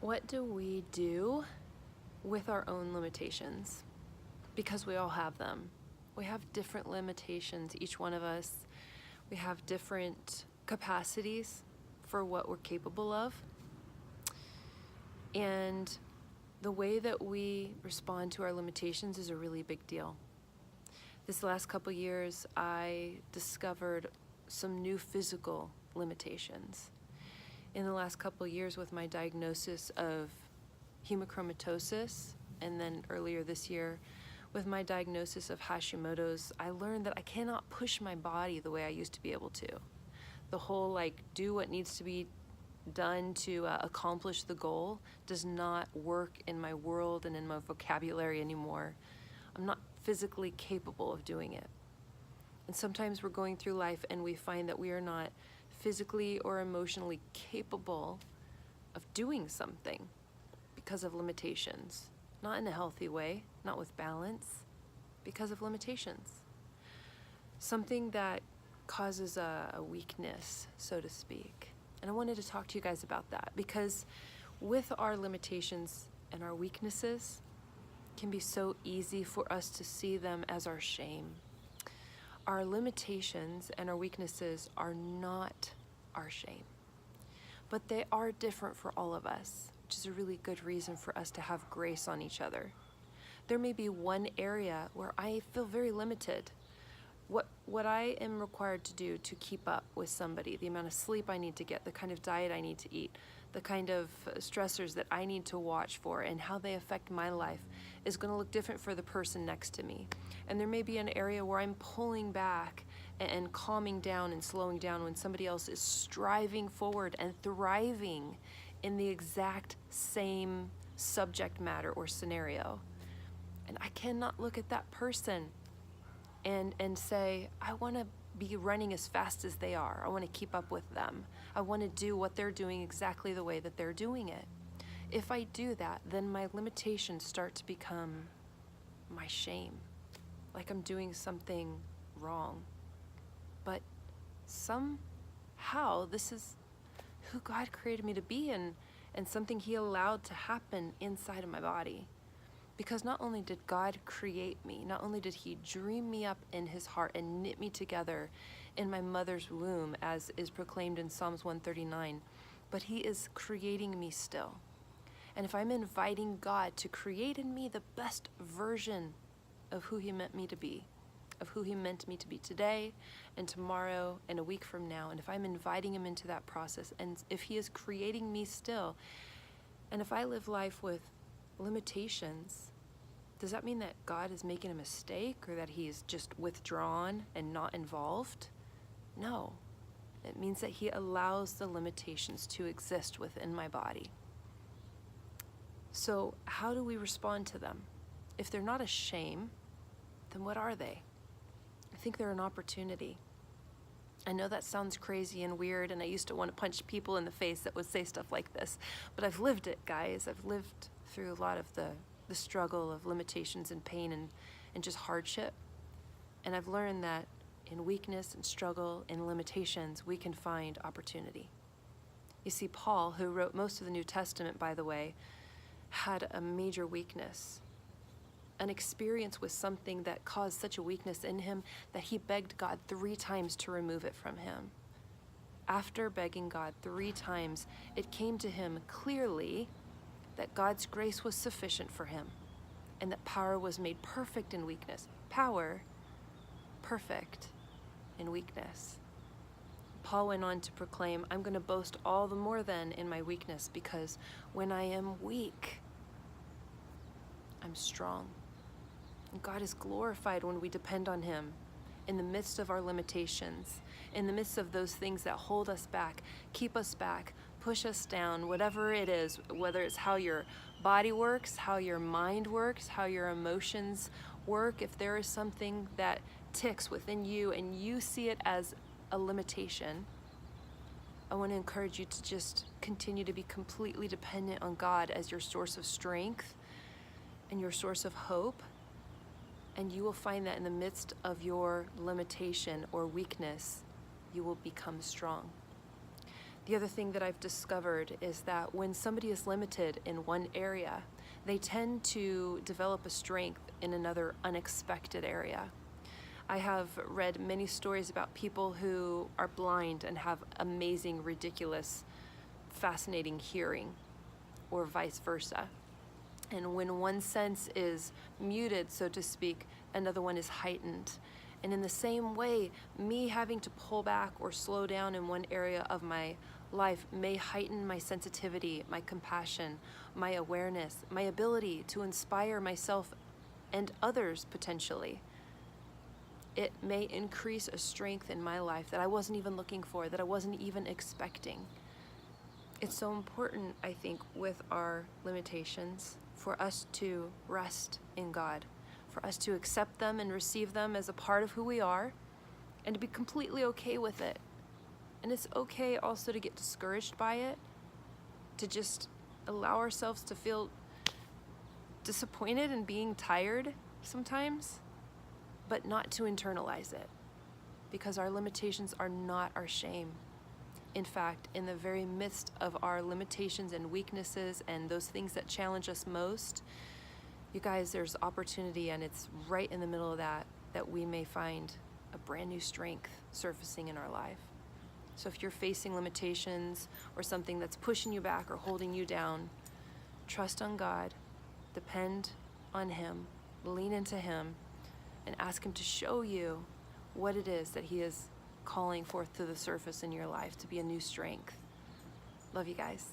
What do we do with our own limitations? Because we all have them. We have different limitations, each one of us. We have different capacities for what we're capable of. And the way that we respond to our limitations is a really big deal. This last couple years, I discovered some new physical limitations. In the last couple years, with my diagnosis of hemochromatosis, and then earlier this year, with my diagnosis of Hashimoto's, I learned that I cannot push my body the way I used to be able to. The whole do what needs to be done to accomplish the goal does not work in my world and in my vocabulary anymore. I'm not physically capable of doing it. And sometimes we're going through life and we find that we are not physically or emotionally capable of doing something because of limitations. Not in a healthy way, not with balance, because of limitations. Something that causes a weakness, so to speak. And I wanted to talk to you guys about that because with our limitations and our weaknesses, it can be so easy for us to see them as our shame. Our limitations and our weaknesses are not our shame, but they are different for all of us, which is a really good reason for us to have grace on each other. There may be one area where I feel very limited. What I am required to do to keep up with somebody, the amount of sleep I need to get, the kind of diet I need to eat, the kind of stressors that I need to watch for and how they affect my life is going to look different for the person next to me. And there may be an area where I'm pulling back and calming down and slowing down when somebody else is striving forward and thriving in the exact same subject matter or scenario. And I cannot look at that person and say, I want to be running as fast as they are. I want to keep up with them. I want to do what they're doing exactly the way that they're doing it. If I do that, then my limitations start to become my shame, like I'm doing something wrong. But somehow this is who God created me to be and something He allowed to happen inside of my body. Because not only did God create me, not only did He dream me up in His heart and knit me together in my mother's womb, as is proclaimed in Psalms 139, but He is creating me still. And if I'm inviting God to create in me the best version of who He meant me to be, of who He meant me to be today and tomorrow and a week from now, and if I'm inviting Him into that process, and if He is creating me still, and if I live life with limitations, does that mean that God is making a mistake or that He's just withdrawn and not involved? No. It means that He allows the limitations to exist within my body. So how do we respond to them? If they're not a shame, then what are they? I think they're an opportunity. I know that sounds crazy and weird, and I used to want to punch people in the face that would say stuff like this, but I've lived it, guys. I've lived through a lot of the struggle of limitations and pain and just hardship. And I've learned that in weakness and struggle and limitations, we can find opportunity. You see, Paul, who wrote most of the New Testament, by the way, had a major weakness, an experience with something that caused such a weakness in him that he begged God 3 times to remove it from him. After begging God 3 times, it came to him clearly that God's grace was sufficient for him and that power was made perfect in weakness. Power, perfect in weakness. Paul went on to proclaim, I'm going to boast all the more then in my weakness, because when I am weak, I'm strong. And God is glorified when we depend on Him in the midst of our limitations, in the midst of those things that hold us back, keep us back, push us down, whatever it is, whether it's how your body works, how your mind works, how your emotions work. If there is something that ticks within you and you see it as a limitation, I want to encourage you to just continue to be completely dependent on God as your source of strength and your source of hope. And you will find that in the midst of your limitation or weakness, you will become strong. The other thing that I've discovered is that when somebody is limited in one area, they tend to develop a strength in another unexpected area. I have read many stories about people who are blind and have amazing, ridiculous, fascinating hearing, or vice versa. And when one sense is muted, so to speak, another one is heightened. And in the same way, me having to pull back or slow down in one area of my life may heighten my sensitivity, my compassion, my awareness, my ability to inspire myself and others potentially. It may increase a strength in my life that I wasn't even looking for, that I wasn't even expecting. It's so important, I think, with our limitations, for us to rest in God, for us to accept them and receive them as a part of who we are, and to be completely okay with it. And it's okay also to get discouraged by it, to just allow ourselves to feel disappointed and being tired sometimes, but not to internalize it, because our limitations are not our shame. In fact, in the very midst of our limitations and weaknesses and those things that challenge us most, you guys, there's opportunity, and it's right in the middle of that we may find a brand new strength surfacing in our life. So if you're facing limitations or something that's pushing you back or holding you down, trust on God, depend on Him, lean into Him, and ask Him to show you what it is that He is calling forth to the surface in your life to be a new strength. Love you guys.